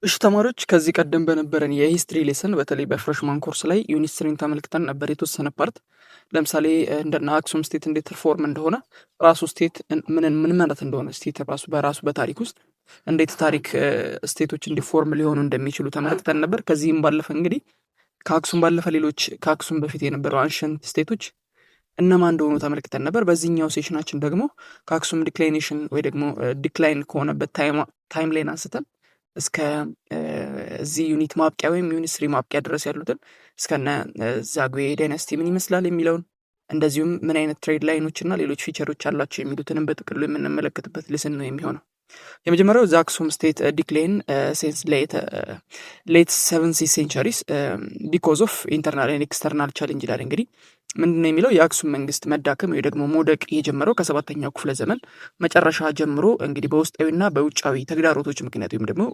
እሺ ተማሪዎች ከዚህ ቀደም በነበረን የሂስትሪ ሌሰን በተለይ በፍሬሽማን ኮርስ ላይ ዩኒት ስሪን ተመልክተን ነበር የተወሰነ ፓርት። ለምሳሌ እንደና አክሱም ስቴት እንዴት ሪፎርም እንደሆነ ራሱ ስቴት ምን ማለት እንደሆነ ስቴት ራሱ በራሱ በታሪክ ውስጥ እንዴት ታሪክ ስቴቶች እንዲፎርም ሊሆኑ እንደሚችሉ ተመልክተን ነበር። ከዚህም ባለፈ እንግዲህ ከአክሱም ባለፈ ሌሎች ከአክሱም በፊት የነበረው አንሸንት ስቴቶች እነማን እንደሆኑ ተመልክተን ነበር። በዚህኛው ሴሽናችን ደግሞ ከአክሱም ዲክላይኔሽን ወይ ደግሞ ዲክላይን ከሆነበት ታይም ላይን አንስተን እስከ እዚህ ዩኒት ማብቂያ ወይም ዩኒት ስሪ ማብቂያ ድረስ ያሉትን እስከነ ዛጉዌ ዳይናስቲ ምን ይመስላል የሚለውን እንደዚሁም ምን አይነት ትሬድ ላይኖች እና ሌሎች ፊቸሮች አላቸው የሚሉትንም በጥቅሉ የምንመለከትበት ልስን ነው የሚሆነው። የመጀመሪያው ዘ አክሱም ስቴት ዲክሌን ሲንስ ሌት 7th ሴንቸሪስ ቢኮዝ ኦፍ ኢንተርናል ኤንድ ኤክስተርናል ቻሌንጅ ይላል። እንግዲህ ምንድነው የሚለው የአክሱም መንግስት መዳከም ወይ ደግሞ መውደቅ የጀመረው ከ7ኛው ክፍለ ዘመን መጨረሻ ጀምሮ እንግዲህ በውስጣዊና በውጫዊ ተግዳሮቶች ምክንያት ወይም ደግሞ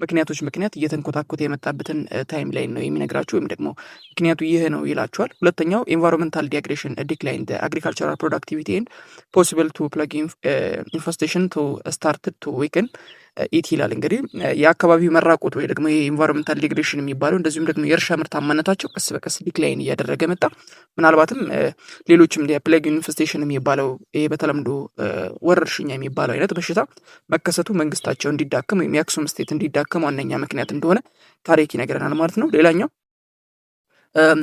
ምክንያቶች ምክንያት እየተንኮታኮተ የመጣበትን ታይም ላይን ነው የሚነግራችሁ ወይም ደግሞ ምክንያቱ ይህ ነው ይላችኋል። ሁለተኛው ኤንቫይሮንመንታል ዲግሬሽን ዲክላይን አግሪካልቸራል ፕሮዳክቲቪቲ ኤንድ ፖሲብል ቱ ፕለግ ኢንፌስቴሽን ቱ ስታርትድ ቱ ዊክን ኢት ይላል። እንግዲህ የአካባቢው መራቆት ወይ ደግሞ የኢንቫይሮንመንታል ዲግሬሽን የሚባለው እንደዚሁም ደግሞ የእርሻ ምርታማነታቸው ቀስ በቀስ ዲክላይን እያደረገ መጣ። ምናልባትም ሌሎችም የፕሌግ ኢንፌስቴሽን የሚባለው ይሄ በተለምዶ ወረርሽኛ የሚባለው አይነት በሽታ መከሰቱ መንግስታቸው እንዲዳከም ወይም የአክሱም ስቴት እንዲዳከም ዋነኛ ምክንያት እንደሆነ ታሪክ ይነግረናል ማለት ነው። ሌላኛው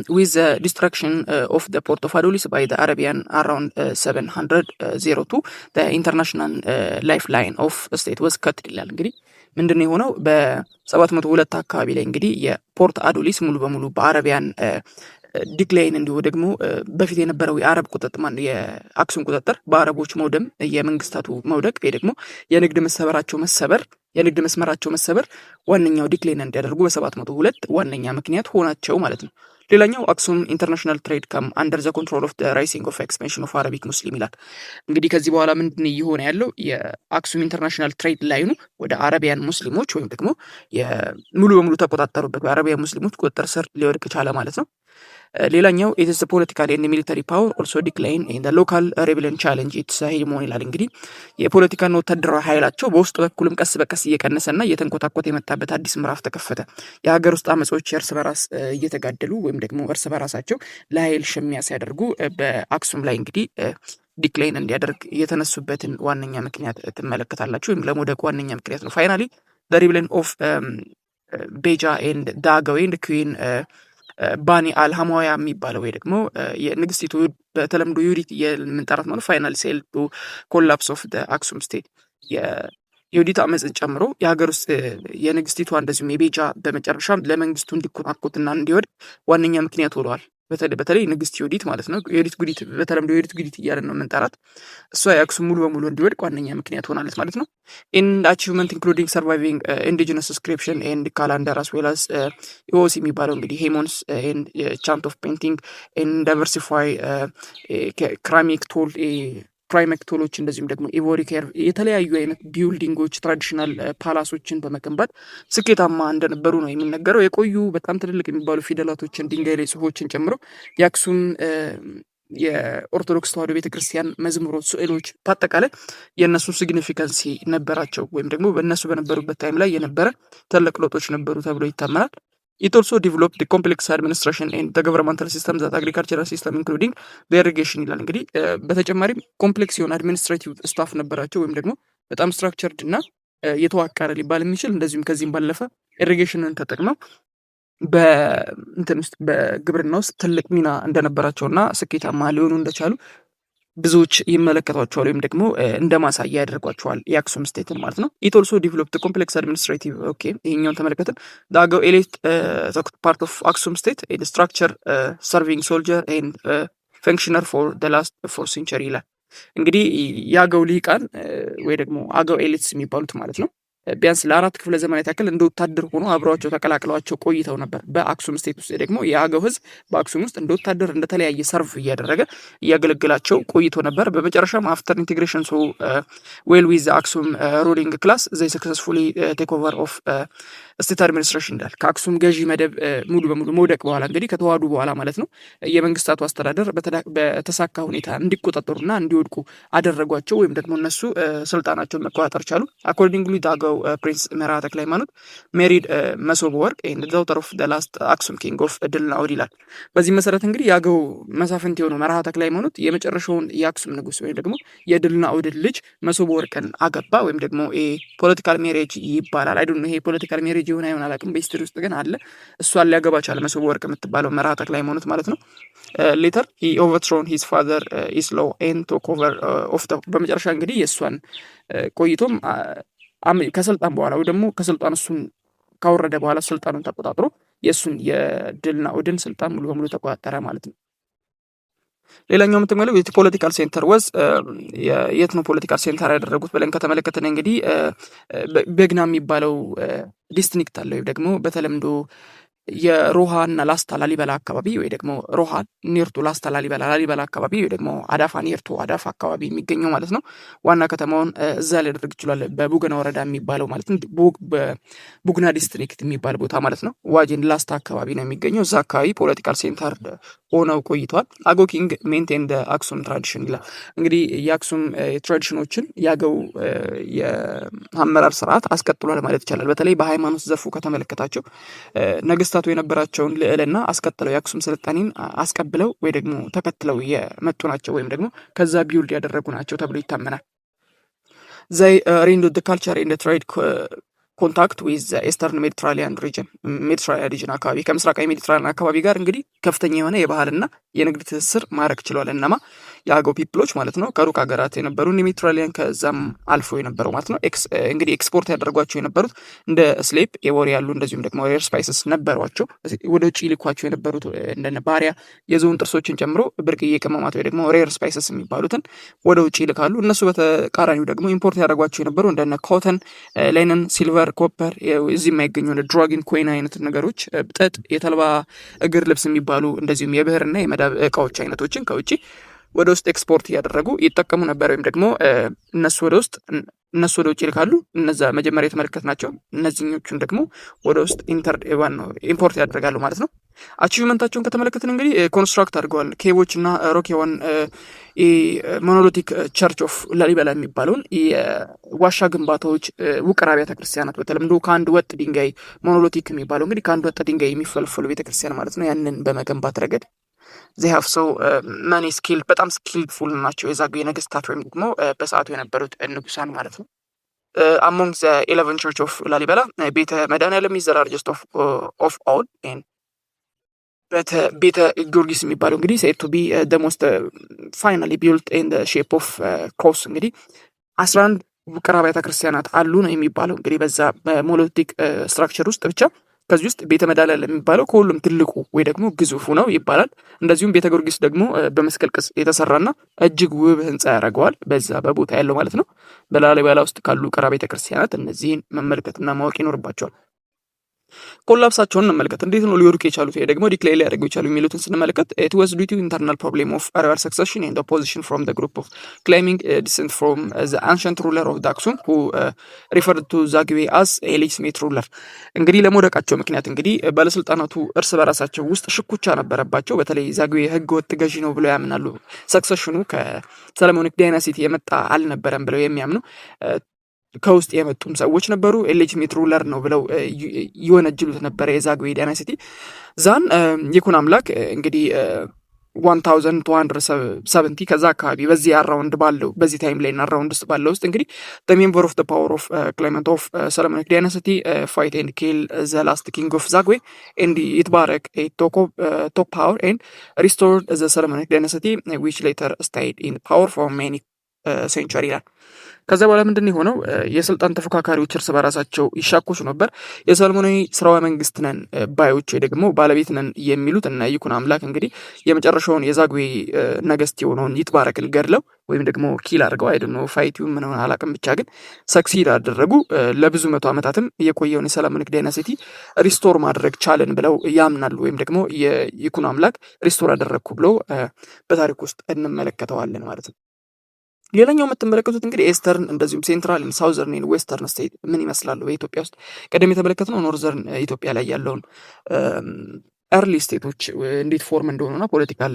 with the destruction of the port of Adolis by the Arabian around 702 the international lifeline of state was cut ይላል። እንግዲህ ምንድነው የሆነው በ702 አካባቢ ላይ እንግዲህ የፖርት አዶሊስ ሙሉ በሙሉ በአረቢያን ዲክላይን እንዲሁ ደግሞ በፊት የነበረው የአረብ ቁጥጥር የአክሱም ቁጥጥር በአረቦች መውደም የመንግስታቱ መውደቅ ወይ ደግሞ የንግድ መስመራቸው መሰበር ዋነኛው ዲክላይን እንዲያደርጉ በ702 ዋነኛ ምክንያት ሆናቸው ማለት ነው። ሌላኛው አክሱም ኢንተርናሽናል ትሬድ ከም አንደር ዘ ኮንትሮል ኦፍ ራይሲንግ ኦፍ ኤክስፔንሽን ኦፍ አረቢክ ሙስሊም ይላል። እንግዲህ ከዚህ በኋላ ምንድን እየሆነ ያለው የአክሱም ኢንተርናሽናል ትሬድ ላይኑ ወደ አረቢያን ሙስሊሞች ወይም ደግሞ ሙሉ በሙሉ ተቆጣጠሩበት በአረቢያን ሙስሊሞች ቁጥጥር ስር ሊወድቅ ቻለ ማለት ነው። ሌላኛው ኢትስ ፖለቲካል ኤንድ ሚሊተሪ ፓወር ኦልሶ ዲክላይን ኢን ሎካል ሬቤሊየን ቻሌንጅ ኢትስ ሄጅሞኒ ይላል። እንግዲህ የፖለቲካና ወታደራዊ ኃይላቸው በውስጥ በኩልም ቀስ በቀስ እየቀነሰና እየተንኮታኮተ የመጣበት አዲስ ምዕራፍ ተከፈተ። የሀገር ውስጥ አመጾች እርስ በራስ እየተጋደሉ ወይም ደግሞ እርስ በራሳቸው ለኃይል ሽሚያ ሲያደርጉ በአክሱም ላይ እንግዲህ ዲክላይን እንዲያደርግ የተነሱበትን ዋነኛ ምክንያት ትመለከታላችሁ። ወይም ለመውደቅ ዋነኛ ምክንያት ነው። ፋይናሊ ሬቤሊየን ኦፍ ቤጃ ኤንድ ዳጋዌ ኤንድ ኩዊን ባኒ አልሃማያ የሚባለው ወይ ደግሞ የንግስቲቱ በተለምዶ ዩዲት የምንጠራት ማለት ፋይናል ሴል ቱ ኮላፕስ ኦፍ አክሱም ስቴት የዩዲት አመፅን ጨምሮ የሀገር ውስጥ የንግስቲቷ እንደዚሁም የቤጃ በመጨረሻም ለመንግስቱ እንዲኮታኮትና እንዲወድቅ ዋነኛ ምክንያት ሆነዋል። በተለይ ንግስት ዮዲት ማለት ነው። ዮዲት ጉዲት በተለምዶ ዮዲት ጉዲት እያለን ነው የምንጠራት። እሷ የአክሱም ሙሉ በሙሉ እንዲወድቅ ዋነኛ ምክንያት ሆናለች ማለት ነው። ኢንድ አቺቭመንት ኢንክሉዲንግ ሰርቫይቪንግ ኢንዲጂነስ ስክሪፕሽን ኤንድ ካላንደር አስ ዌል አስ ኢኦሲ የሚባለው እንግዲህ ሄሞንስ ኤንድ ቻንት ኦፍ ፔንቲንግ ኤንድ ዳይቨርሲፋይ ክራሚክ ቶል ክራይመክቶሎች እንደዚሁም ደግሞ ኢቮሪኬር የተለያዩ አይነት ቢልዲንጎች ትራዲሽናል ፓላሶችን በመገንባት ስኬታማ እንደነበሩ ነው የሚነገረው። የቆዩ በጣም ትልልቅ የሚባሉ ፊደላቶችን ድንጋይ ላይ ጽሁፎችን ጨምሮ የአክሱም የኦርቶዶክስ ተዋሕዶ ቤተክርስቲያን መዝሙሮች፣ ስዕሎች በአጠቃላይ የእነሱ ሲግኒፊካንሲ ነበራቸው ወይም ደግሞ በእነሱ በነበሩበት ታይም ላይ የነበረ ትልቅ ለውጦች ነበሩ ተብሎ ይታመናል። It also developed the complex administration and the governmental systems that agricultural system including the irrigation ይላል። እንግዲህ በተጨማሪም ኮምፕሌክስ የሆነ አድሚኒስትሬቲቭ ስታፍ ነበራቸው ወይም ደግሞ በጣም ስትራክቸርድ እና የተዋቀረ ሊባል የሚችል እንደዚሁም ከዚህም ባለፈ ኢሪጌሽንን ተጠቅመው በእንትን ውስጥ በግብርና ውስጥ ትልቅ ሚና እንደነበራቸውና ስኬታማ ሊሆኑ እንደቻሉ ብዙዎች ይመለከቷቸዋል ወይም ደግሞ እንደ ማሳያ ያደርጓቸዋል የአክሱም ስቴትን ማለት ነው። ኢት ኦልሶ ዲቨሎፕድ ኮምፕሌክስ አድሚኒስትሬቲቭ ይሄኛውን ተመለከትን። ዳጋው ኤሊት ፓርት ኦፍ አክሱም ስቴት ስትራክቸር ሰርቪንግ ሶልጀር ኤንድ ፈንክሽነር ፎር ደ ላስት 4th ሴንቸሪ ይላል። እንግዲህ የአገው ሊቃን ወይ ደግሞ አገው ኤሊትስ የሚባሉት ማለት ነው ቢያንስ ለ4 ክፍለ ዘመናት ያክል እንደ ወታደር ሆኖ አብረዋቸው ተቀላቅለዋቸው ቆይተው ነበር። በአክሱም ስቴት ውስጥ ደግሞ የአገው ህዝብ በአክሱም ውስጥ እንደ ወታደር እንደተለያየ ሰርቭ እያደረገ እያገለግላቸው ቆይቶ ነበር። በመጨረሻም አፍተር ኢንቴግሬሽን ሶ ዌል ዊዝ አክሱም ሩሊንግ ክላስ ዘይ ሰክሰስፉሊ ቴክ ኦቨር ኦፍ ስቴት አድሚኒስትሬሽን እንዳል ከአክሱም ገዢ መደብ ሙሉ በሙሉ መውደቅ በኋላ እንግዲህ ከተዋዱ በኋላ ማለት ነው የመንግስታቱ አስተዳደር በተሳካ ሁኔታ እንዲቆጣጠሩና እንዲወድቁ አደረጓቸው ወይም ደግሞ እነሱ ስልጣናቸውን መቆጣጠር ቻሉ። አኮርዲንግሊ ዳጋው የሚባለው ፕሪንስ መርሃ ተክለ ሃይማኖት ሜሪድ መሶበ ወርቅ ኤንድ ዳውተር ኦፍ ዘ ላስት አክሱም ኪንግ ኦፍ ድልናኦድ ይላል። በዚህ መሰረት እንግዲህ የአገው መሳፍንት የሆነው መርሃ ተክለ ሃይማኖት የመጨረሻውን የአክሱም ንጉስ ወይም ደግሞ የድልናኦድን ልጅ መሶበ ወርቅን አገባ ወይም ደግሞ ፖለቲካል ሜሬጅ ይባላል። አይዶ ይሄ ፖለቲካል ሜሬጅ የሆነ አይሆን አላውቅም፣ በሂስትሪ ውስጥ ግን አለ። እሷን ሊያገባ ቻለ መሶበ ወርቅ የምትባለው መርሃ ተክለ ሃይማኖት ማለት ነው። ሌተር ሂ ኦቨርትሮን ሂዝ ፋዘር ኢስሎ ኤንድ ቶክ ኦቨር ኦፍ በመጨረሻ እንግዲህ የእሷን ቆይቶም ከስልጣን በኋላ ወይ ደግሞ ከስልጣን እሱን ካወረደ በኋላ ስልጣኑን ተቆጣጥሮ የእሱን የድልናኦድን ስልጣን ሙሉ በሙሉ ተቆጣጠረ ማለት ነው። ሌላኛው የምትመለው ፖለቲካል ሴንተር ወዝ የት ነው ፖለቲካል ሴንተር ያደረጉት ብለን ከተመለከተን እንግዲህ ቤግና የሚባለው ዲስትሪክት አለ ወይም ደግሞ በተለምዶ የሮሃ እና ላስታ ላሊበላ አካባቢ ወይ ደግሞ ሮሃ ኒርቱ ላስታ ላሊበላ አካባቢ ወይ ደግሞ አዳፋ ኒርቱ አዳፋ አካባቢ የሚገኘው ማለት ነው። ዋና ከተማውን እዛ ሊያደርግ ይችላል። በቡግና ወረዳ የሚባለው ማለት ነው። ቡግና ዲስትሪክት የሚባል ቦታ ማለት ነው። ዋጅን ላስታ አካባቢ ነው የሚገኘው። እዛ አካባቢ ፖለቲካል ሴንተር ሆነው ቆይተዋል። አገው ኪንግ ሜንቴን አክሱም ትራዲሽን ይላል። እንግዲህ የአክሱም ትራዲሽኖችን የአገው የአመራር ስርዓት አስቀጥሏል ማለት ይቻላል። በተለይ በሃይማኖት ዘርፉ ከተመለከታቸው ነገስታቱ የነበራቸውን ልዕልና አስቀጥለው የአክሱም ስልጣኔን አስቀብለው ወይ ደግሞ ተከትለው የመጡ ናቸው ወይም ደግሞ ከዛ ቢውልድ ያደረጉ ናቸው ተብሎ ይታመናል። ዘይ ሪንድ ካልቸር ኢን ትሬድ ኮንታክት ዊዝ ኤስተርን ሜዲትራሊያን ሪጅን አካባቢ ከምስራቃዊ ሜዲትራሊያን አካባቢ ጋር እንግዲህ ከፍተኛ የሆነ የባህልና የንግድ ትስስር ማድረግ ችሏል። እነማ የአገው ፒፕሎች ማለት ነው። ከሩቅ ሀገራት የነበሩ ሜዲትራሊያን ከዛም አልፎ የነበረው ማለት ነው። እንግዲህ ኤክስፖርት ያደረጓቸው የነበሩት እንደ ስሌፕ ኤቦሪ ያሉ እንደዚሁም ደግሞ ሬር ስፓይሰስ ነበሯቸው። ወደ ውጭ ይልኳቸው የነበሩት እንደነ ባሪያ፣ የዝሆን ጥርሶችን ጨምሮ ብርቅዬ ቅመማት ወይ ደግሞ ሬር ስፓይሰስ የሚባሉትን ወደ ውጭ ይልካሉ። እነሱ በተቃራኒው ደግሞ ኢምፖርት ያደረጓቸው የነበሩ እንደነ ኮተን፣ ሌነን፣ ሲልቨር፣ ኮፐር እዚህ የማይገኙ ድራግን ኮይን አይነት ነገሮች፣ ጥጥ፣ የተልባ እግር ልብስ የሚባሉ እንደዚሁም የብህርና የመዳብ እቃዎች አይነቶችን ከውጭ ወደ ውስጥ ኤክስፖርት እያደረጉ ይጠቀሙ ነበር። ወይም ደግሞ እነሱ ወደ ውጭ ይልካሉ። እነዛ መጀመሪያ የተመለከትናቸው እነዚህኞቹን ደግሞ ወደ ውስጥ ኢምፖርት ያደርጋሉ ማለት ነው። አቺቭመንታቸውን ከተመለከትን እንግዲህ ኮንስትራክት አድርገዋል። ኬቦች እና ሮኬዋን ሞኖሊቲክ ቸርች ኦፍ ላሊበላ የሚባለውን የዋሻ ግንባታዎች፣ ውቅር አብያተ ክርስቲያናት በተለምዶ ከአንድ ወጥ ድንጋይ ሞኖሊቲክ የሚባለው እንግዲህ ከአንድ ወጥ ድንጋይ የሚፈልፈሉ ቤተክርስቲያን ማለት ነው። ያንን በመገንባት ረገድ ዚሃፍ ሰው መኒ ስኪል በጣም ስኪልፉል ናቸው የዛጉ ነገስታት ወይም ደግሞ በሰዓቱ የነበሩት ንጉሳን ማለት ነው። አሞንግ ዘ 11 ቸርች ኦፍ ላሊበላ ቤተ መድኃኔዓለም ኢዝ ዘ ላርጀስት ኦፍ ኦል ቤተ ጊዮርጊስ የሚባለው እንግዲህ ሴድ ቱ ቢ ዘ ሞስት ፋይናሊ ቢልት ኢን ዘ ሼፕ ኦፍ ክሮስ እንግዲህ 11 ውቅር አብያተ ክርስቲያናት አሉ ነው የሚባለው እንግዲህ በዛ ሞኖሊቲክ ስትራክቸር ውስጥ ብቻ። ከዚህ ውስጥ ቤተ መድኃኔዓለም የሚባለው ከሁሉም ትልቁ ወይ ደግሞ ግዙፉ ነው ይባላል። እንደዚሁም ቤተ ጊዮርጊስ ደግሞ በመስቀል ቅርጽ የተሰራና እጅግ ውብ ህንፃ ያደርገዋል በዛ በቦታ ያለው ማለት ነው። በላሊበላ ውስጥ ካሉ ውቅር አብያተ ክርስቲያናት እነዚህን መመልከትና ማወቅ ይኖርባቸዋል። ኮላፕሳቸውን እንመልከት። እንዴት ነው ሊወድቁ የቻሉት? ይሄ ደግሞ ዲክሌር ሊያደርጉ የቻሉ የሚሉትን ስንመለከት ኢት ዋዝ ዲው ቱ ኢንተርናል ፕሮብሌም ኦፍ ሪቨር ሰክሰሽን ኤንድ ኦፖዚሽን ፍሮም ዘ ግሩፕ ኦፍ ክሌሚንግ ዲሰንት ፍሮም ዘ አንሸንት ሩለር ኦፍ አክሱም ሁ ሪፈርድ ቱ ዛግዌ አስ ኤ ሌጂቲሜት ሩለር። እንግዲህ ለመውደቃቸው ምክንያት እንግዲህ ባለስልጣናቱ እርስ በራሳቸው ውስጥ ሽኩቻ ነበረባቸው። በተለይ ዛግዌ ህገ ወጥ ገዢ ነው ብለው ያምናሉ። ሰክሰሽኑ ከሰለሞኒክ ዳይናሲቲ የመጣ አልነበረም ብለው የሚያምኑ ከውስጥ የመጡም ሰዎች ነበሩ። ሌጂቲሜት ሩለር ነው ብለው ይወነጅሉት ነበረ የዛግዌ ዳይናሲቲ። ዛን ይኩን አምላክ እንግዲህ 1270 ከዛ አካባቢ በዚህ አራውንድ ባለው በዚህ ታይም ላይ አራውንድ ውስጥ ባለው ውስጥ እንግዲህ the member of the power of claimant of Solomonic dynasty fight and kill the last king of Zagwe and Itbarek top power and restored the Solomonic dynasty which later stayed in power for many century ይላል። ከዛ በኋላ ምንድን የሆነው የስልጣን ተፎካካሪዎች እርስ በራሳቸው ይሻኮሱ ነበር። የሰለሞናዊ ስርወ መንግስት ነን ባዮች ወይ ደግሞ ባለቤት ነን የሚሉት እና ይኩን አምላክ እንግዲህ የመጨረሻውን የዛግዌ ነገስት የሆነውን ይትባረክን ገድለው ወይም ደግሞ ኪል አድርገው አይደለም ፋይቲው ምን ሆነ አላውቅም፣ ብቻ ግን ሰክሲድ አደረጉ። ለብዙ መቶ ዓመታትም የቆየውን የሰለሞኒክ ዳይናሲቲ ሪስቶር ማድረግ ቻለን ብለው ያምናሉ። ወይም ደግሞ የይኩን አምላክ ሪስቶር አደረግኩ ብለው በታሪክ ውስጥ እንመለከተዋለን ማለት ነው። ሌላኛው የምትመለከቱት እንግዲህ ኤስተርን እንደዚሁም ሴንትራል ሳውዘርን ዌስተርን ስቴት ምን ይመስላሉ በኢትዮጵያ ውስጥ። ቀደም የተመለከትነው ኖርዘርን ኢትዮጵያ ላይ ያለውን ኤርሊ ስቴቶች እንዴት ፎርም እንደሆኑና ፖለቲካል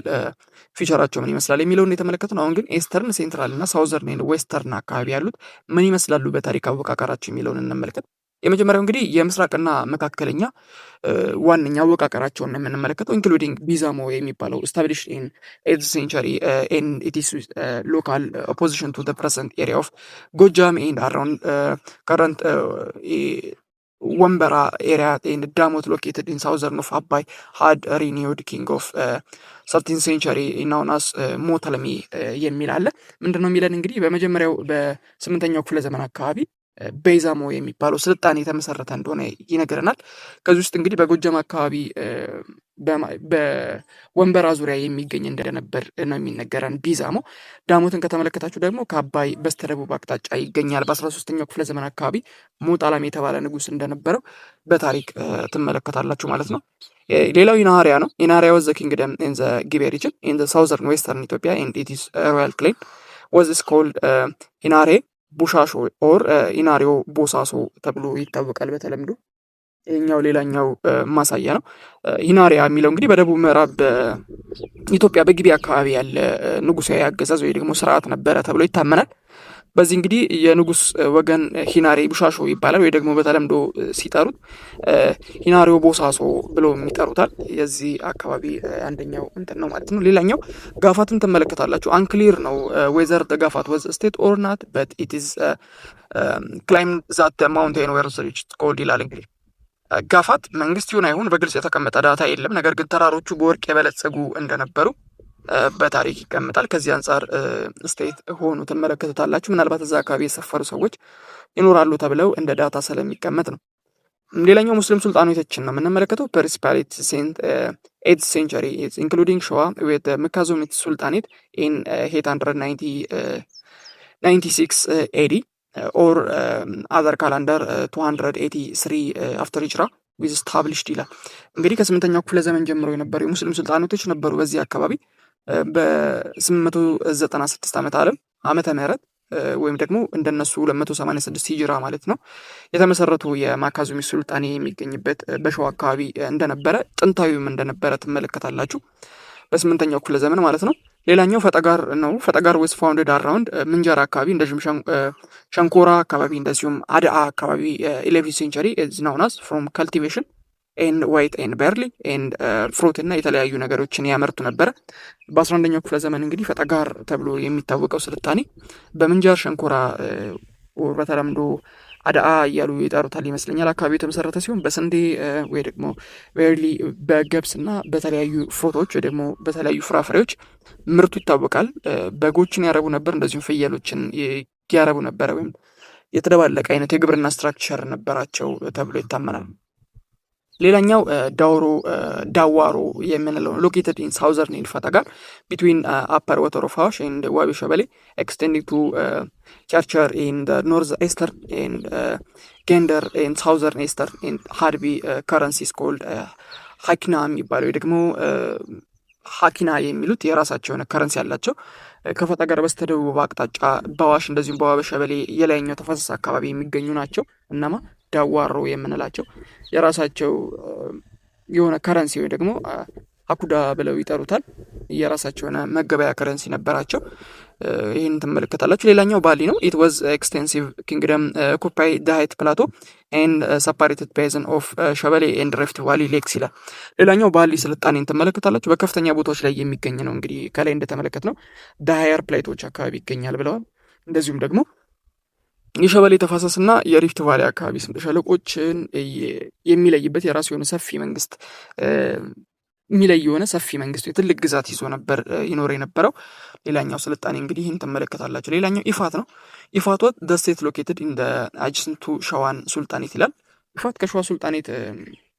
ፊቸራቸው ምን ይመስላል የሚለውን የተመለከትነው። አሁን ግን ኤስተርን፣ ሴንትራል እና ሳውዘርን ኤንድ ዌስተርን አካባቢ ያሉት ምን ይመስላሉ በታሪክ አወቃቀራቸው የሚለውን እንመልከት። የመጀመሪያው እንግዲህ የምስራቅና መካከለኛ ዋነኛ አወቃቀራቸውን ነው የምንመለከተው። ኢንክሉዲንግ ቢዛሞ የሚባለው ስታብሊሽ ኢን 8th ሴንቸሪ ኤንድ ኢት ኢዝ ሎካል ኦፖዚሽን ቱ ዘ ፕሬዘንት ኤሪያ ኦፍ ጎጃም ኤንድ አራውንድ ከረንት ወንበራ ኤሪያ ኤንድ ዳሞት ሎኬትድ ኢን ሳውዘርን ኦፍ አባይ ሃድ ሪኒውድ ኪንግ ኦፍ 13th ሴንቸሪ ናውን አስ ሞተለሚ የሚል አለ። ምንድን ነው የሚለን እንግዲህ በመጀመሪያው በ8ኛው ክፍለ ዘመን አካባቢ ቤዛሞ የሚባለው ስልጣኔ የተመሰረተ እንደሆነ ይነግረናል። ከዚህ ውስጥ እንግዲህ በጎጃም አካባቢ በወንበራ ዙሪያ የሚገኝ እንደነበር ነው የሚነገረን። ቢዛሞ ዳሞትን ከተመለከታችሁ ደግሞ ከአባይ በስተደቡብ አቅጣጫ ይገኛል። በ13ኛው ክፍለ ዘመን አካባቢ ሞጣላም የተባለ ንጉስ እንደነበረው በታሪክ ትመለከታላችሁ ማለት ነው። ሌላው ኢናሪያ ነው። ኢናሪያ ወዘ ኪንግደም ኢን ዘ ጊቤ ሪጅን ኢን ዘ ሳውዘርን ዌስተርን ኢትዮጵያ ኤንድ ኢት ኢዝ ሮያል ክሌም ወዝ ኮልድ ኢናሬ ቡሻሾ ኦር ኢናሪዮ ቦሳሶ ተብሎ ይታወቃል በተለምዶ። ይህኛው ሌላኛው ማሳያ ነው። ኢናሪያ የሚለው እንግዲህ በደቡብ ምዕራብ ኢትዮጵያ በጊቤ አካባቢ ያለ ንጉሳዊ አገዛዝ ወይ ደግሞ ስርዓት ነበረ ተብሎ ይታመናል። በዚህ እንግዲህ የንጉስ ወገን ሂናሬ ቡሻሾ ይባላል፣ ወይ ደግሞ በተለምዶ ሲጠሩት ሂናሪዮ ቦሳሶ ብለው የሚጠሩታል። የዚህ አካባቢ አንደኛው እንትን ነው ማለት ነው። ሌላኛው ጋፋትን ትመለከታላችሁ። አንክሊር ነው ዌዘር ጋፋት ወዝ ስቴት ኦር ናት በት ኢት ኢዝ ክላይም ዛት ማውንቴን ዌር ሪች ኮልድ ይላል። እንግዲህ ጋፋት መንግስት ይሁን አይሁን በግልጽ የተቀመጠ ዳታ የለም። ነገር ግን ተራሮቹ በወርቅ የበለጸጉ እንደነበሩ በታሪክ ይቀመጣል። ከዚህ አንጻር ስቴት ሆኑ ትመለከቱታላችሁ። ምናልባት እዛ አካባቢ የሰፈሩ ሰዎች ይኖራሉ ተብለው እንደ ዳታ ስለሚቀመጥ ነው። ሌላኛው ሙስሊም ሱልጣኔቶችን ነው የምንመለከተው። ፕሪንሲፓሊቲ ሴንት 8th ሴንቸሪ ኢንክሉዲንግ ሸዋ ዊዝ መካዞሚት ሱልጣኔት ኢን 896 ኤዲ ኦር አዘር ካላንደር 283 አፍተር ሂጅራ ዊዝ ስታብሊሽድ ይላል። እንግዲህ ከ8ኛው ክፍለ ዘመን ጀምሮ የነበሩ የሙስሊም ሱልጣኔቶች ነበሩ በዚህ አካባቢ በ896 ዓመተ ምህረት ወይም ደግሞ እንደነሱ 286 ሂጅራ ማለት ነው የተመሰረቱ የማካዙሚ ሱልጣኔ የሚገኝበት በሸዋ አካባቢ እንደነበረ ጥንታዊም እንደነበረ ትመለከታላችሁ በ8ኛው ክፍለ ዘመን ማለት ነው። ሌላኛው ፈጠጋር ነው። ፈጠጋር ወስ ፋውንድድ አራውንድ ምንጀራ አካባቢ እንደዚሁም ሸንኮራ አካባቢ እንደዚሁም አድአ አካባቢ 11th ሴንቸሪ ኢዝ ናውን አስ ፍሮም ካልቲቬሽን ኤንድ ዋይት ኤንድ በርሊ ኤንድ ፍሩት እና የተለያዩ ነገሮችን ያመርቱ ነበረ። በ11ኛው ክፍለ ዘመን እንግዲህ ፈጠጋር ተብሎ የሚታወቀው ስልጣኔ በምንጃር ሸንኮራ በተለምዶ አድአ እያሉ ይጠሩታል ይመስለኛል አካባቢ የተመሰረተ ሲሆን በስንዴ ወይ ደግሞ በርሊ በገብስ እና በተለያዩ ፍሩቶች ወይ ደግሞ በተለያዩ ፍራፍሬዎች ምርቱ ይታወቃል። በጎችን ያረቡ ነበር፣ እንደዚሁም ፍየሎችን ያረቡ ነበረ። ወይም የተደባለቀ አይነት የግብርና ስትራክቸር ነበራቸው ተብሎ ይታመናል። ሌላኛው ዳዋሮ የምንለው ሎኬትድ ኢን ሳውዘርን ኤንድ ፈጠጋር ቢትዊን አፐር ወተር ኦፍ አዋሽ ኤንድ ዋቢ ሸበሌ ኤክስቴንዲንግ ቱ ቸርቸር ኢን ኖርዝ ኤስተርን ኤንድ ጌንደር ኤንድ ሳውዘርን ኤስተርን ኤንድ ሀድቢ ከረንሲስ ኮልድ ሀኪና የሚባለው ወይ ደግሞ ሀኪና የሚሉት የራሳቸው የሆነ ከረንሲ ያላቸው ከፈጠጋር በስተደቡብ አቅጣጫ በአዋሽ እንደዚሁም በዋቢ ሸበሌ የላይኛው ተፋሰስ አካባቢ የሚገኙ ናቸው። እናማ ዳዋሮ የምንላቸው የራሳቸው የሆነ ከረንሲ ወይ ደግሞ አኩዳ ብለው ይጠሩታል። የራሳቸው የሆነ መገበያ ከረንሲ ነበራቸው። ይህን ትመለከታላችሁ። ሌላኛው ባሊ ነው። ኢት ዋዝ ኤክስቴንሲቭ ኪንግደም ኦኩፓይ ዘ ሃይት ፕላቶ ኤንድ ሰፓሬትድ ቤዝን ኦፍ ሸበሌ ኤንድ ሪፍት ቫሊ ሌክስ ይላል። ሌላኛው ባሊ ስልጣኔን ትመለከታላችሁ። በከፍተኛ ቦታዎች ላይ የሚገኝ ነው። እንግዲህ ከላይ እንደተመለከት ነው ዳሃየር ፕሌቶች አካባቢ ይገኛል ብለዋል። እንደዚሁም ደግሞ የሸበሌ ተፋሰስና የሪፍት ቫሊ አካባቢ ስምጥ ሸለቆችን የሚለይበት የራሱ የሆነ ሰፊ መንግስት የሚለይ የሆነ ሰፊ መንግስት ትልቅ ግዛት ይዞ ነበር ይኖር የነበረው። ሌላኛው ስልጣኔ እንግዲህ ይህን ትመለከታላችሁ። ሌላኛው ኢፋት ነው። ኢፋት ወት ዘ ስቴት ሎኬትድ ኢን ዘ አጅሰንት ቱ ሸዋን ሱልጣኔት ይላል። ኢፋት ከሸዋ ሱልጣኔት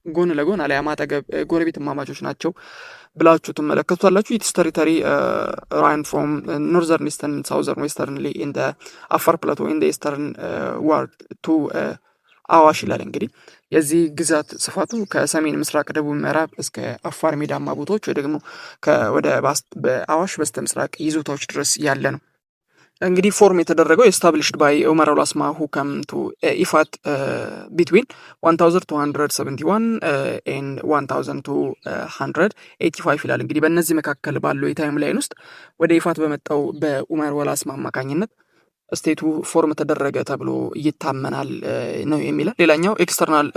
ጎን ለጎን አሊያም አጠገብ ጎረቤት እማማቾች ናቸው ብላችሁ ትመለከቱታላችሁ። ኢትስ ቴሪቶሪ ራን ፍሮም ኖርዘርን ኢስተርን ሳውዘርን ዌስተርንሊ ኢን ዘ አፋር ፕላቶ ኢን ዘ ኢስተርን ዋርድ ቱ አዋሽ ይላል። እንግዲህ የዚህ ግዛት ስፋቱ ከሰሜን ምስራቅ ደቡብ ምዕራብ እስከ አፋር ሜዳማ ቦታዎች ወይ ደግሞ ወደ በአዋሽ በስተ ምስራቅ ይዞታዎች ድረስ ያለ ነው። እንግዲህ ፎርም የተደረገው ኤስታብሊሽድ ባይ ዑመር አልዋስማ ሁ ከም ቱ ኢፋት ቢትዊን 1271 ኤንድ 1285 ይላል። እንግዲህ በእነዚህ መካከል ባለው የታይም ላይን ውስጥ ወደ ኢፋት በመጣው በዑመር አልዋስማ አማካኝነት ስቴቱ ፎርም ተደረገ ተብሎ ይታመናል ነው የሚለው። ሌላኛው ኤክስተርናል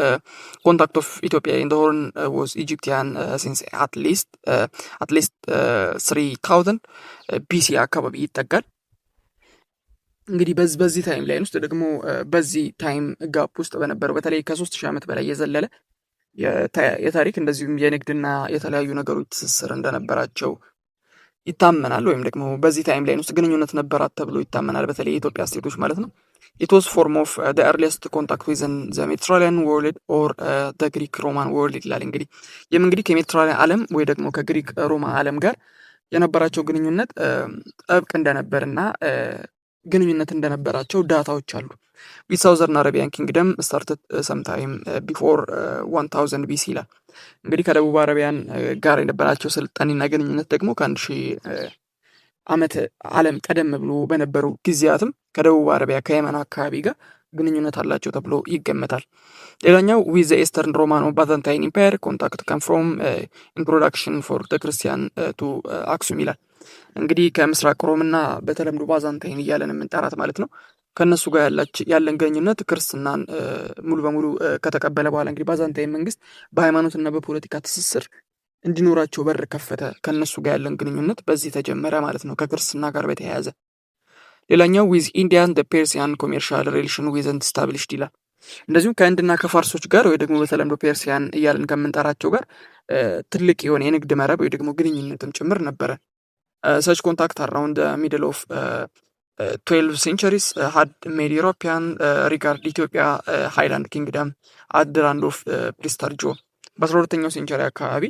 ኮንታክት ኦፍ ኢትዮጵያ ኢን ዘ ሆርን ዋዝ ኢጂፕቲያን ሲንስ አትሊስት 3000 ቢሲ አካባቢ ይጠጋል። እንግዲህ በዚህ ታይም ላይን ውስጥ ደግሞ በዚህ ታይም ጋፕ ውስጥ በነበረው በተለይ ከ3000 ዓመት በላይ የዘለለ የታሪክ እንደዚሁም የንግድና የተለያዩ ነገሮች ትስስር እንደነበራቸው ይታመናል። ወይም ደግሞ በዚህ ታይም ላይን ውስጥ ግንኙነት ነበራት ተብሎ ይታመናል። በተለይ የኢትዮጵያ ስቴቶች ማለት ነው። ኢት ዋዝ ፎርም ኦፍ ዘ ኤርሊስት ኮንታክት ዊዝን ዘ ሜዲትራሊያን ወርልድ ኦር ዘ ግሪክ ሮማን ወርልድ ይላል። እንግዲህ ይህም እንግዲህ ከሜዲትራሊያን ዓለም ወይ ደግሞ ከግሪክ ሮማ ዓለም ጋር የነበራቸው ግንኙነት ጥብቅ እንደነበርና ግንኙነት እንደነበራቸው ዳታዎች አሉ። ዊዝ ሳውዘርን አረቢያን ኪንግደም ስታርትድ ሰምታይም ቢፎር 1000 ቢሲ ይላል። እንግዲህ ከደቡብ አረቢያን ጋር የነበራቸው ስልጣኔና ግንኙነት ደግሞ ከ1000 ዓመት ዓለም ቀደም ብሎ በነበሩ ጊዜያትም ከደቡብ አረቢያ ከየመን አካባቢ ጋር ግንኙነት አላቸው ተብሎ ይገመታል። ሌላኛው ዊዝ ዘ ኤስተርን ሮማን ባዛንታይን ኢምፓየር ኮንታክት ከም ፍሮም ኢንትሮዳክሽን ፎር ዘ ክርስቲያን ቱ አክሱም ይላል። እንግዲህ ከምስራቅ ሮምና በተለምዶ ባዛንታይን እያለን የምንጠራት ማለት ነው ከእነሱ ጋር ያለን ግንኙነት ክርስትናን ሙሉ በሙሉ ከተቀበለ በኋላ እንግዲህ ባዛንታይን መንግስት በሃይማኖትና በፖለቲካ ትስስር እንዲኖራቸው በር ከፈተ። ከእነሱ ጋር ያለን ግንኙነት በዚህ ተጀመረ ማለት ነው ከክርስትና ጋር በተያያዘ። ሌላኛው ዊዝ ኢንዲያን ፔርሲያን ኮሜርሻል ሪሌሽን ዊዝንት ስታብሊሽድ ይላል። እንደዚሁም ከህንድና ከፋርሶች ጋር ወይ ደግሞ በተለምዶ ፔርሲያን እያለን ከምንጠራቸው ጋር ትልቅ የሆነ የንግድ መረብ ወይ ደግሞ ግንኙነትም ጭምር ነበረ። ሰች ኮንታክት አራውንድ ሚድል ኦፍ 12 ሴንቸሪስ had made European regard ኢትዮጵያ ሃይላንድ ኪንግደም at the land of ፕሪስተር ጆ። በ12ኛው ሴንቸሪ አካባቢ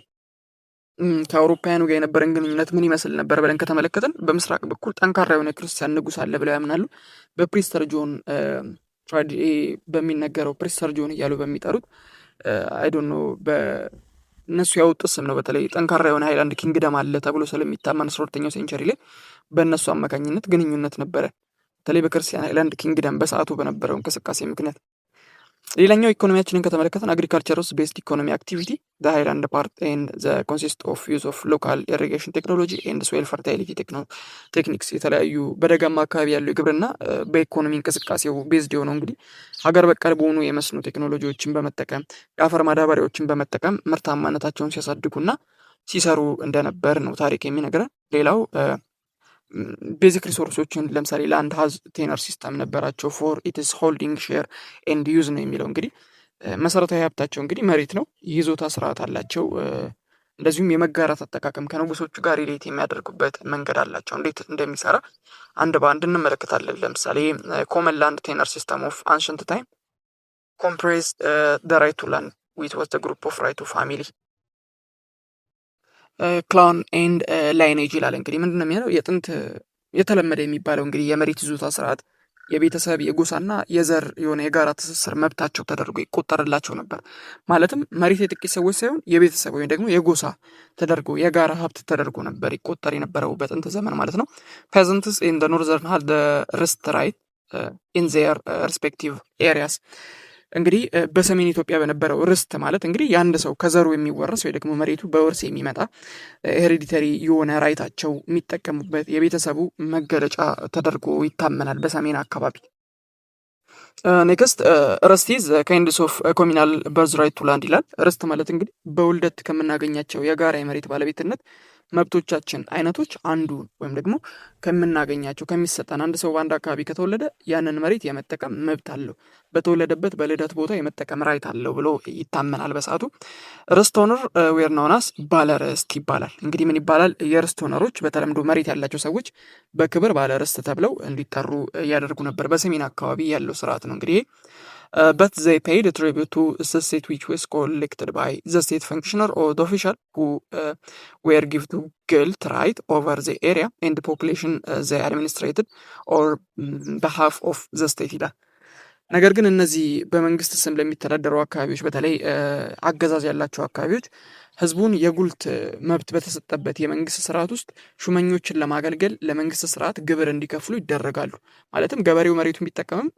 ከአውሮፓውያኑ ጋር የነበረን ግንኙነት ምን ይመስል ነበር ብለን ከተመለከትን በምስራቅ በኩል ጠንካራ የሆነ ክርስቲያን ንጉስ አለ ብለው ያምናሉ። በፕሪስተር ጆን በሚነገረው ፕሪስተር ጆን እያሉ በሚጠሩት አይ ዶንት ኖ በእነሱ ያወጡት ስም ነው። በተለይ ጠንካራ የሆነ ሃይላንድ ኪንግደም አለ ተብሎ ስለሚታመን 12ኛው ሴንቸሪ ላይ በእነሱ አማካኝነት ግንኙነት ነበረ። በተለይ በክርስቲያን ሃይላንድ ኪንግደም በሰዓቱ በነበረው እንቅስቃሴ ምክንያት። ሌላኛው ኢኮኖሚያችንን ከተመለከተን አግሪካልቸር ውስጥ ቤስድ ኢኮኖሚ አክቲቪቲ ዘ ሃይላንድ ፓርት ኤንድ ዘ ኮንሲስት ኦፍ ዩዝ ኦፍ ሎካል ኢሪጌሽን ቴክኖሎጂ ኤንድ ሶይል ፈርታይሊቲ ቴክኒክስ። የተለያዩ በደጋማ አካባቢ ያለው የግብርና በኢኮኖሚ እንቅስቃሴው ቤዝድ የሆነው እንግዲህ ሀገር በቀል በሆኑ የመስኖ ቴክኖሎጂዎችን በመጠቀም የአፈር ማዳበሪያዎችን በመጠቀም ምርታማነታቸውን ሲያሳድጉና ሲሰሩ እንደነበር ነው ታሪክ የሚነግረን። ሌላው ቤዚክ ሪሶርሶችን ለምሳሌ ላንድ ሀዝ ቴነር ሲስተም ነበራቸው ፎር ኢትስ ሆልዲንግ ሼር ኤንድ ዩዝ ነው የሚለው። እንግዲህ መሰረታዊ ሀብታቸው እንግዲህ መሬት ነው። ይዞታ ስርዓት አላቸው። እንደዚሁም የመጋራት አጠቃቀም ከንጉሶቹ ጋር ሪሌት የሚያደርጉበት መንገድ አላቸው። እንዴት እንደሚሰራ አንድ በአንድ እንመለከታለን። ለምሳሌ ኮመን ላንድ ቴነር ሲስተም ኦፍ አንሸንት ታይም ኮምፕሬስ ደ ራይት ቱ ላንድ ዊች ዋዝ ደ ግሩፕ ኦፍ ራይት ቱ ፋሚሊ ክላን ኤንድ ላይኔጅ ይላል። እንግዲህ ምንድን ነው የሚለው የጥንት የተለመደ የሚባለው እንግዲህ የመሬት ይዞታ ስርዓት የቤተሰብ የጎሳና የዘር የሆነ የጋራ ትስስር መብታቸው ተደርጎ ይቆጠርላቸው ነበር። ማለትም መሬት የጥቂት ሰዎች ሳይሆን የቤተሰብ ወይም ደግሞ የጎሳ ተደርጎ የጋራ ሀብት ተደርጎ ነበር ይቆጠር የነበረው በጥንት ዘመን ማለት ነው። ፔዘንትስ ኢን ዘ ኖርዘርን ሃድ ርስት ራይት ኢን ዜር ሪስፔክቲቭ ኤሪያስ። እንግዲህ በሰሜን ኢትዮጵያ በነበረው ርስት ማለት እንግዲህ የአንድ ሰው ከዘሩ የሚወረስ ወይ ደግሞ መሬቱ በውርስ የሚመጣ ሄሬዲተሪ የሆነ ራይታቸው የሚጠቀሙበት የቤተሰቡ መገለጫ ተደርጎ ይታመናል በሰሜን አካባቢ። ኔክስት ርስት ኢዝ ካይንድስ ኦፍ ኮሚናል በርዝ ራይት ቱ ላንድ ይላል። ርስት ማለት እንግዲህ በውልደት ከምናገኛቸው የጋራ የመሬት ባለቤትነት መብቶቻችን አይነቶች አንዱ ወይም ደግሞ ከምናገኛቸው ከሚሰጠን አንድ ሰው በአንድ አካባቢ ከተወለደ ያንን መሬት የመጠቀም መብት አለው፣ በተወለደበት በልደት ቦታ የመጠቀም ራይት አለው ብሎ ይታመናል በሰዓቱ። ርስት ኦነር ዌር ናውናስ ባለ ርስት ይባላል። እንግዲህ ምን ይባላል? የርስት ኦነሮች በተለምዶ መሬት ያላቸው ሰዎች በክብር ባለ ርስት ተብለው እንዲጠሩ እያደርጉ ነበር። በሰሜን አካባቢ ያለው ስርዓት ነው እንግዲህ but they paid a tribute to the state which was collected by the state functioner or the official who were given to guilt right over the area and the population they administrated or behalf of the state ይላል። ነገር ግን እነዚህ በመንግስት ስም ለሚተዳደሩ አካባቢዎች በተለይ አገዛዝ ያላቸው አካባቢዎች ህዝቡን የጉልት መብት በተሰጠበት የመንግስት ስርዓት ውስጥ ሹመኞችን ለማገልገል ለመንግስት ስርዓት ግብር እንዲከፍሉ ይደረጋሉ። ማለትም ገበሬው መሬቱን ቢጠቀምም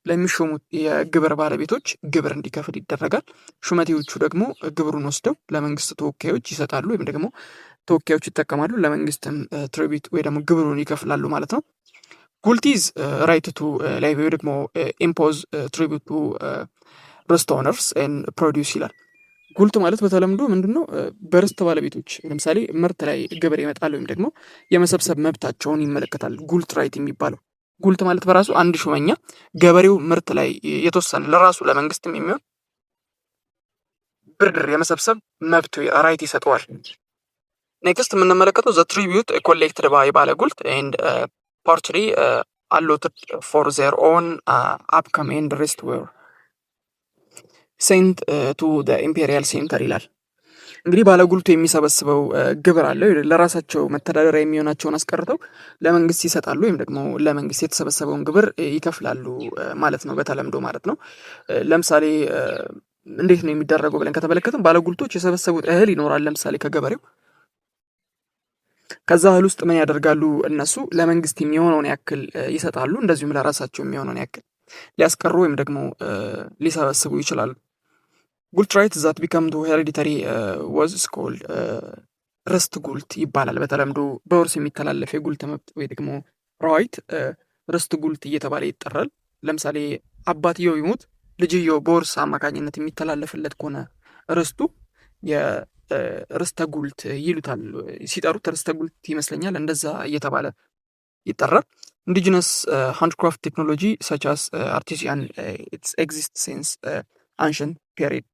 ለሚሾሙት የግብር ባለቤቶች ግብር እንዲከፍል ይደረጋል። ሹመቴዎቹ ደግሞ ግብሩን ወስደው ለመንግስት ተወካዮች ይሰጣሉ፣ ወይም ደግሞ ተወካዮች ይጠቀማሉ። ለመንግስትም ትሪቢዩት ወይ ደግሞ ግብሩን ይከፍላሉ ማለት ነው። ጉልቲዝ ራይት ቱ ላይ ወይ ደግሞ ኢምፖዝ ትሪቢዩት ቱ ርስት ኦነርስ ኤንድ ፕሮዲውስ ይላል። ጉልት ማለት በተለምዶ ምንድነው? በርስት ባለቤቶች ለምሳሌ ምርት ላይ ግብር ይመጣል ወይም ደግሞ የመሰብሰብ መብታቸውን ይመለከታል ጉልት ራይት የሚባለው። ጉልት ማለት በራሱ አንድ ሹመኛ ገበሬው ምርት ላይ የተወሰነ ለራሱ ለመንግስትም የሚሆን ብድር የመሰብሰብ መብት ራይት ይሰጠዋል። ኔክስት የምንመለከተው ዘ ትሪቢዩት ኮሌክትድ ባይ ባለ ጉልት ኤንድ ፓርትሊ አሎትድ ፎር ዜር ኦን አፕካም ኤንድ ሬስት ዌር ሴንት ቱ ኢምፔሪያል ሴንተር ይላል። እንግዲህ ባለጉልቱ የሚሰበስበው ግብር አለ። ለራሳቸው መተዳደሪያ የሚሆናቸውን አስቀርተው ለመንግስት ይሰጣሉ፣ ወይም ደግሞ ለመንግስት የተሰበሰበውን ግብር ይከፍላሉ ማለት ነው፣ በተለምዶ ማለት ነው። ለምሳሌ እንዴት ነው የሚደረገው ብለን ከተመለከትም ባለጉልቶች የሰበሰቡት እህል ይኖራል ለምሳሌ ከገበሬው። ከዛ እህል ውስጥ ምን ያደርጋሉ? እነሱ ለመንግስት የሚሆነውን ያክል ይሰጣሉ፣ እንደዚሁም ለራሳቸው የሚሆነውን ያክል ሊያስቀሩ ወይም ደግሞ ሊሰበስቡ ይችላሉ። ጉልት ራይት ዛት ቢካም ቱ ሄሬዲተሪ ወዝ ስኮልድ ርስት ጉልት ይባላል። በተለምዶ በውርስ የሚተላለፍ የጉልት መብት ወይ ደግሞ ራይት ርስት ጉልት እየተባለ ይጠራል። ለምሳሌ አባትየው ይሞት ልጅየው በውርስ አማካኝነት የሚተላለፍለት ከሆነ ርስቱ የርስተ ጉልት ይሉታል። ሲጠሩት ርስተ ጉልት ይመስለኛል፣ እንደዛ እየተባለ ይጠራል። ኢንዲጂነስ ሃንድክራፍት ቴክኖሎጂ ሰች አስ አርቲሲያን ኤግዚስት ሲንስ አንሸንት ፔሪድ።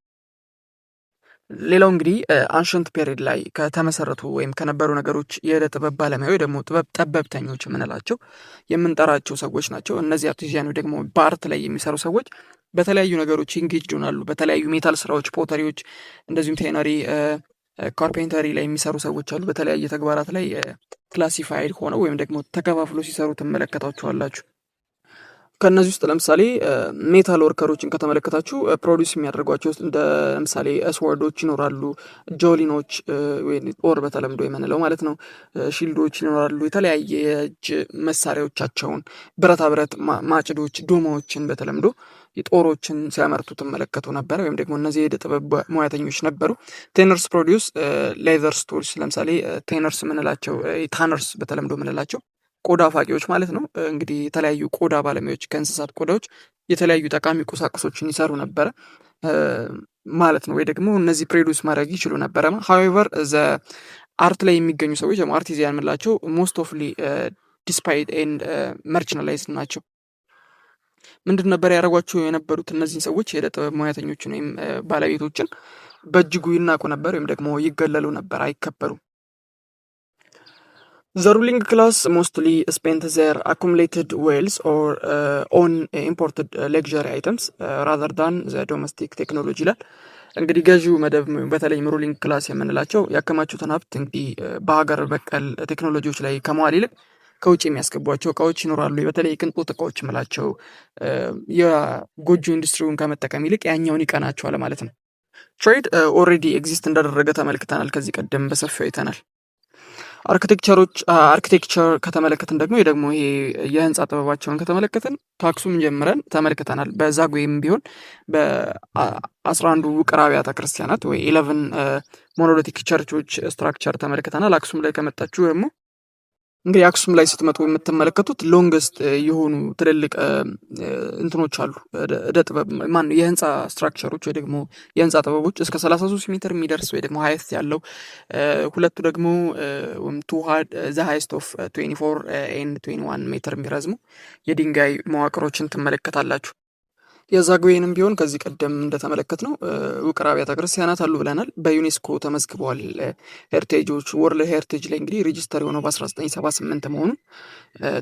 ሌላው እንግዲህ አንሸንት ፔሪድ ላይ ከተመሰረቱ ወይም ከነበሩ ነገሮች የዕደ ጥበብ ባለሙያ ወይ ደግሞ ጥበብ ጠበብተኞች የምንላቸው የምንጠራቸው ሰዎች ናቸው። እነዚህ አርቲዚያን ወይ ደግሞ በአርት ላይ የሚሰሩ ሰዎች በተለያዩ ነገሮች ኢንጌጅድ ይሆናሉ። በተለያዩ ሜታል ስራዎች፣ ፖተሪዎች፣ እንደዚሁም ቴነሪ፣ ካርፔንተሪ ላይ የሚሰሩ ሰዎች አሉ። በተለያየ ተግባራት ላይ ክላሲፋይድ ሆነው ወይም ደግሞ ተከፋፍሎ ሲሰሩ ትመለከታችኋላችሁ። ከእነዚህ ውስጥ ለምሳሌ ሜታል ወርከሮችን ከተመለከታችሁ ፕሮዲውስ የሚያደርጓቸው ውስጥ እንደ ለምሳሌ ስወርዶች ይኖራሉ፣ ጆሊኖች ወይ ጦር በተለምዶ የምንለው ማለት ነው፣ ሺልዶች ይኖራሉ። የተለያየ የእጅ መሳሪያዎቻቸውን ብረታ ብረት ማጭዶች፣ ዶማዎችን በተለምዶ ጦሮችን ሲያመርቱ ትመለከቱ ነበረ፣ ወይም ደግሞ እነዚህ የዕደ ጥበብ ሙያተኞች ነበሩ። ቴነርስ ፕሮዲውስ ሌዘር ስቱልስ፣ ለምሳሌ ቴነርስ የምንላቸው ታነርስ በተለምዶ የምንላቸው ቆዳ ፋቂዎች ማለት ነው። እንግዲህ የተለያዩ ቆዳ ባለሙያዎች ከእንስሳት ቆዳዎች የተለያዩ ጠቃሚ ቁሳቁሶችን ይሰሩ ነበረ ማለት ነው፣ ወይ ደግሞ እነዚህ ፕሮዲውስ ማድረግ ይችሉ ነበረ። ሃዌቨር ዘ አርት ላይ የሚገኙ ሰዎች ደግሞ አርቲዚያን የምንላቸው ሞስት ኦፍሊ ዲስፓይድ ኤንድ መርችናላይዝድ ናቸው። ምንድን ነበር ያደረጓቸው የነበሩት? እነዚህን ሰዎች የዕደ ጥበብ ሙያተኞችን ወይም ባለቤቶችን በእጅጉ ይናቁ ነበር፣ ወይም ደግሞ ይገለሉ ነበር፣ አይከበሩም። The ruling class mostly spent their accumulated wealth or on imported luxury items rather than the domestic technology ይላል። እንግዲህ ገዢው መደብ በተለይም ሩሊንግ ክላስ የምንላቸው ያከማቹትን ሀብት እንግዲህ በሀገር በቀል ቴክኖሎጂዎች ላይ ከመዋል ይልቅ ከውጭ የሚያስገቧቸው እቃዎች ይኖራሉ። በተለይ ቅንጦት እቃዎች የምላቸው የጎጆ ኢንዱስትሪውን ከመጠቀም ይልቅ ያኛውን ይቀናቸዋል ማለት ነው። ትሬድ ኦልሬዲ ኤግዚስት እንዳደረገ ተመልክተናል፣ ከዚህ ቀደም በሰፊው አይተናል። አርኪቴክቸር ከተመለከትን ደግሞ ይሄ የህንፃ ጥበባቸውን ከተመለከትን ታክሱም ጀምረን ተመልክተናል። በዛጉዌም ቢሆን በ11 ውቅር አብያተ ክርስቲያናት ወይ 11 ሞኖሊቲክ ቸርቾች ስትራክቸር ተመልክተናል። አክሱም ላይ ከመጣችሁ ደግሞ እንግዲህ አክሱም ላይ ስትመጡ የምትመለከቱት ሎንገስት የሆኑ ትልልቅ እንትኖች አሉ፣ ዕደ ጥበብ ማነው የህንፃ ስትራክቸሮች ወይ ደግሞ የህንፃ ጥበቦች እስከ 33 ሜትር የሚደርስ ወይ ደግሞ ሀይት ያለው፣ ሁለቱ ደግሞ ዘ ሃይስት ኦፍ 24 ኤንድ 21 ሜትር የሚረዝሙ የድንጋይ መዋቅሮችን ትመለከታላችሁ። የዛጉዌንም ቢሆን ከዚህ ቀደም እንደተመለከት ነው ውቅር አብያተ ክርስቲያናት አሉ ብለናል። በዩኔስኮ ተመዝግበዋል። ሄሪቴጆች ወርልድ ሄሪቴጅ ላይ እንግዲህ ሬጂስተር የሆነው በ1978 መሆኑን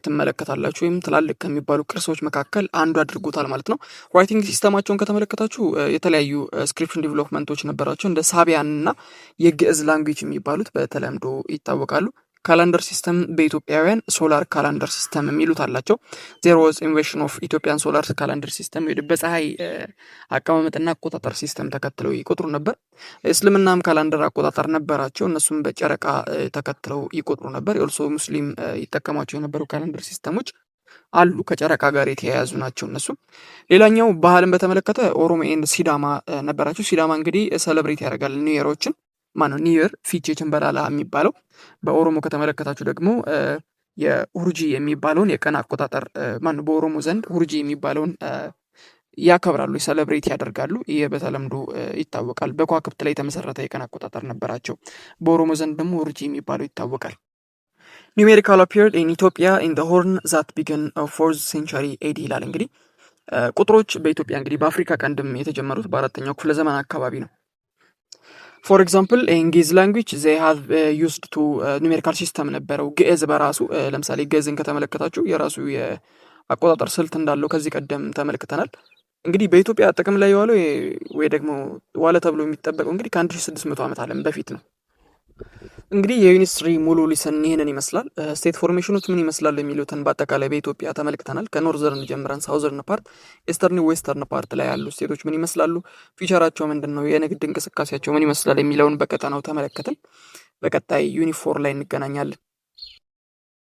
ትመለከታላችሁ። ወይም ትላልቅ ከሚባሉ ቅርሶች መካከል አንዱ አድርጎታል ማለት ነው። ራይቲንግ ሲስተማቸውን ከተመለከታችሁ የተለያዩ ስክሪፕሽን ዲቨሎፕመንቶች ነበራቸው። እንደ ሳቢያን እና የግዕዝ ላንጉጅ የሚባሉት በተለምዶ ይታወቃሉ። ካላንደር ሲስተም በኢትዮጵያውያን ሶላር ካላንደር ሲስተም የሚሉት አላቸው። ዜር ዋዝ ኢንቬንሽን ኦፍ ኢትዮጵያን ሶላር ካላንደር ሲስተም በፀሐይ አቀማመጥና አቆጣጠር ሲስተም ተከትለው ይቆጥሩ ነበር። እስልምናም ካላንደር አቆጣጠር ነበራቸው። እነሱም በጨረቃ ተከትለው ይቆጥሩ ነበር። የኦልሶ ሙስሊም ይጠቀሟቸው የነበሩ ካላንደር ሲስተሞች አሉ፣ ከጨረቃ ጋር የተያያዙ ናቸው እነሱም። ሌላኛው ባህልን በተመለከተ ኦሮሞ ኤንድ ሲዳማ ነበራቸው። ሲዳማ እንግዲህ ሰለብሬት ያደርጋል ኒውየሮችን ማነው ኒውየር ፊቼ ቸንበላላ የሚባለው። በኦሮሞ ከተመለከታችሁ ደግሞ የሁርጂ የሚባለውን የቀን አቆጣጠር ማነው በኦሮሞ ዘንድ ሁርጂ የሚባለውን ያከብራሉ፣ ሰለብሬት ያደርጋሉ። ይህ በተለምዶ ይታወቃል። በከዋክብት ላይ የተመሰረተ የቀን አቆጣጠር ነበራቸው። በኦሮሞ ዘንድ ደግሞ ሁርጂ የሚባለው ይታወቃል። ኒውሜሪካል አፒርድ ኢን ኢትዮጵያ ኢን ዘ ሆርን ዛት ቢገን ፎርዝ ሴንቸሪ ኤዲ ይላል። እንግዲህ ቁጥሮች በኢትዮጵያ እንግዲህ በአፍሪካ ቀንድም የተጀመሩት በአራተኛው ክፍለ ዘመን አካባቢ ነው። ፎር ኤግዛምፕል ኢንጊዝ ላንጉጅ ዘይ ሃቭ ዩዝድ ቱ ኒሜሪካል ሲስተም ነበረው። ግዕዝ በራሱ ለምሳሌ ግዕዝን ከተመለከታችሁ የራሱ የአቆጣጠር ስልት እንዳለው ከዚህ ቀደም ተመልክተናል። እንግዲህ በኢትዮጵያ ጥቅም ላይ የዋለው ወይ ደግሞ ዋለ ተብሎ የሚጠበቀው እንግዲህ ከ1600 ዓመት ዓለም በፊት ነው። እንግዲህ የዩኒስትሪ ሙሉ ሊሰን ይህንን ይመስላል። ስቴት ፎርሜሽኖች ምን ይመስላሉ የሚሉትን በአጠቃላይ በኢትዮጵያ ተመልክተናል። ከኖርዘርን ጀምረን ሳውዘርን ፓርት፣ ኢስተርን፣ ዌስተርን ፓርት ላይ ያሉ ስቴቶች ምን ይመስላሉ፣ ፊቸራቸው ምንድን ነው፣ የንግድ እንቅስቃሴያቸው ምን ይመስላል የሚለውን በቀጠናው ተመለከትን። በቀጣይ ዩኒፎር ላይ እንገናኛለን።